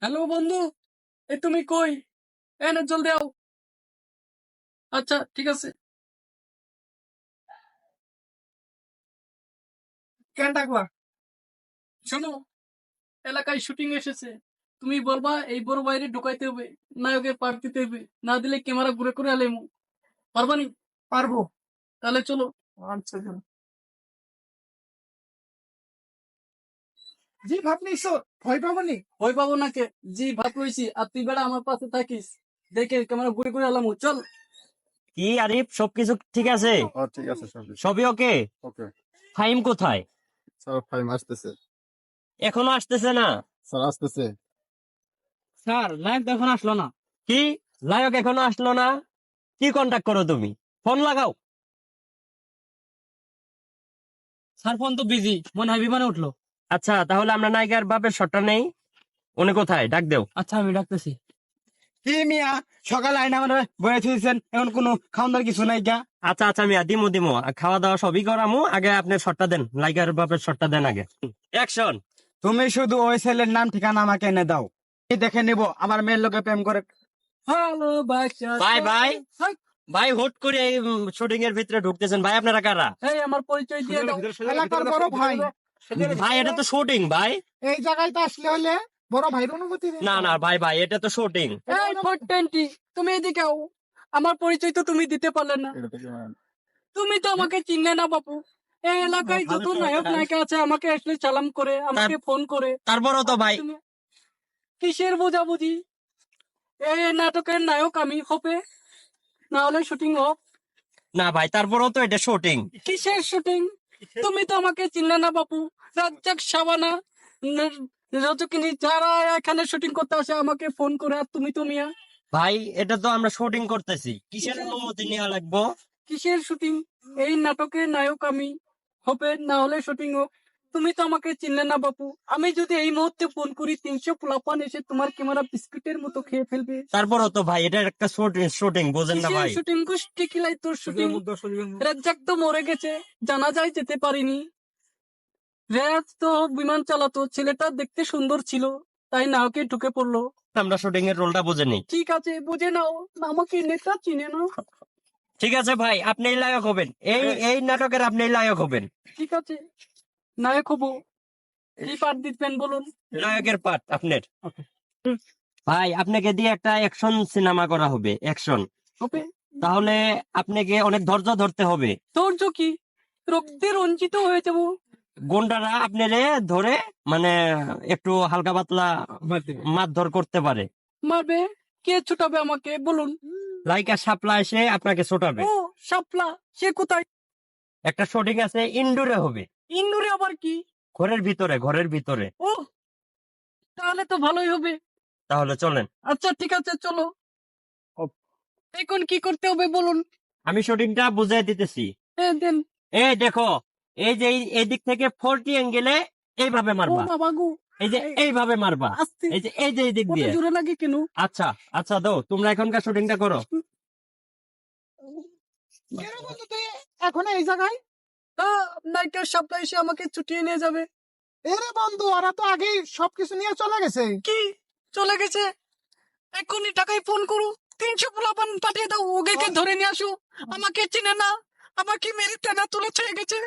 Hello বন্ধু, তুমি কই? না জলদি আও। আচ্ছা ঠিক আছে। কেন ডাকলা? শোনো, এলাকায় শুটিং এসেছে। তুমি বলবা এই বড় বাইরে ঢুকাইতে হবে, নায়কের পার্ট দিতে হবে, না দিলে ক্যামেরা ঘুরে করে আলেমু। পারবানি? পারবো। তাহলে চলো। আচ্ছা চলো। জি ভাব নিছো, ভয় পাবনি? ভয় পাবো না কে? জি ভাব লইছি, আর তুই বেড়া আমার পাশে থাকিস। দেখে ক্যামেরা ঘুরে করে আলামু, চল। কি আরিফ, সবকিছু ঠিক আছে? ঠিক আছে সব কিছু। সবই ওকে? ওকে ফাইম কোথায়? স্যার, ফাইম আসতেছে। এখনো আসতেছে না? স্যার আসতেছে। স্যার লাইভ এখন আসলো না। কি, নায়ক এখনো আসলো না? কি কন্টাক্ট করো তুমি? ফোন লাগাও। স্যার ফোন তো বিজি, মনে হয় বিমানে উঠলো। আচ্ছা, তাহলে আমরা নায়িকার বাপের শটটা নেই। উনি কোথায়? ডাক দেও। আচ্ছা আমি ডাকতেছি। কি মিয়া, সকালে আইনা মানে বয়ে থুইছেন, এখন কোনো খাওয়ার কিছু নাই গা? আচ্ছা আচ্ছা মিয়া, দিমু দিমু, খাওয়া দাওয়া সবই করামু। আগে আপনি শটটা দেন, নায়িকার বাপের শটটা দেন আগে। অ্যাকশন। তুমি শুধু ওই ছেলের নাম ঠিকানা আমাকে এনে দাও, আমি দেখে নিব আমার মেয়ের লোকে প্রেম করে। ভালোবাসা। ভাই ভাই ভাই, হুট করে এই শুটিং এর ভিতরে ঢুকতেছেন ভাই, আপনারা কারা? এই আমার পরিচয় দিয়ে দাও। এলাকার বড় ভাই, ভাই এটা তো শুটিং ভাই। এই জায়গায় তো আসলে হলে বড় ভাইয়ের অনুমতি দিতে না না ভাই ভাই, এটা তো শুটিং। এই 420, তুমি এদিকে আও। আমার পরিচয় তো তুমি দিতে পারলে না। এটা থেকে তুমি তো আমাকে চিনলে না বাপু। এই এলাকায় যত নায়ক নায়িকা আছে আমাকে আসলে সালাম করে, আমাকে ফোন করে। তারপরও তো ভাই। তুমি কিসের বোঝাবুঝি? এই নাটকের নায়ক আমি হবে, না হলে শুটিং হোক। না ভাই, তারপরও তো এটা শুটিং। কিসের শুটিং? তুমি তো আমাকে চিনলে না বাপু। রাজ্জাক, শাবানা, রজকিনী যারা এখানে শুটিং করতে আসে আমাকে ফোন করে, আর তুমি তো মিয়া। ভাই এটা তো আমরা শুটিং করতেছি, কিসের অনুমতি নেওয়া লাগবো? কিসের শুটিং? এই নাটকের নায়ক আমি হবে, না হলে শুটিং হোক। তুমি তো আমাকে চিনলে না বাপু। আমি যদি এই মুহূর্তে ফোন করি 300 পোলাপান এসে তোমার ক্যামেরা বিস্কুটের মতো খেয়ে ফেলবে। তারপরও তো ভাই, এটা একটা শুটিং, বোঝেন না ভাই? শুটিং গোষ্ঠী কিলাই তোর শুটিং। রাজ্জাক তো মরে গেছে, জানা যায় যেতে পারিনি। রেয়াজ তো বিমান চালাতো, ছেলেটা দেখতে সুন্দর ছিল, তাই নায়কে ঢুকে পড়লো। আমরা শুটিং এর রোলটা বুঝেনি। ঠিক আছে বুঝে নাও, আমাকে নেতা চিনে না। ঠিক আছে ভাই, আপনি নায়ক হবেন, এই নাটকের আপনি নায়ক হবেন। ঠিক আছে, নায়ক হবো। কি পাঠ দিবেন বলুন? নায়কের পার্ট আপনার। ভাই আপনাকে দিয়ে একটা অ্যাকশন সিনেমা করা হবে, অ্যাকশন। হবে। তাহলে আপনাকে অনেক ধৈর্য ধরতে হবে। ধৈর্য কি? রক্তে রঞ্জিত হয়ে যাবো। গুন্ডারা আপনারে ধরে, মানে একটু হালকা পাতলা মারধর করতে পারে। মারবে? কে ছুটাবে আমাকে বলুন? লাইকা সাপলা এসে আপনাকে ছোটাবে। ও শাপলা, সে কোথায়? একটা শুটিং আছে, ইনডোরে হবে। ইন্দুরে আবার কি? ঘরের ভিতরে, ঘরের ভিতরে। ও, তাহলে তো ভালোই হবে। তাহলে চলেন। আচ্ছা ঠিক আছে চলো। এখন কি করতে হবে বলুন? আমি শুটিংটা বুঝিয়ে দিতেছি। দেন। এই দেখো, এই যে এই দিক থেকে 40 অ্যাঙ্গেলে এইভাবে ও মারবা। বাবা গো, এই যে এইভাবে মারবা। আস্তে। এই যে এই দিক কত দিয়ে। জোরে লাগে কেন? আচ্ছা আচ্ছা, দাও তোমরা এখনকার শুটিংটা করো। এখন এই জায়গায়? নাইটের সাপ্লাই এসে আমাকে ছুটিয়ে নিয়ে যাবে। এরে বন্ধু, ওরা তো আগেই সবকিছু নিয়ে চলে গেছে। কি চলে গেছে? এখনই টাকায় ফোন করো, 300 পোলাপান পাঠিয়ে দাও, ওকে ধরে নিয়ে আসো। আমাকে চিনে না, আমাকে মেরে টেনা তুলে ছেড়ে গেছে।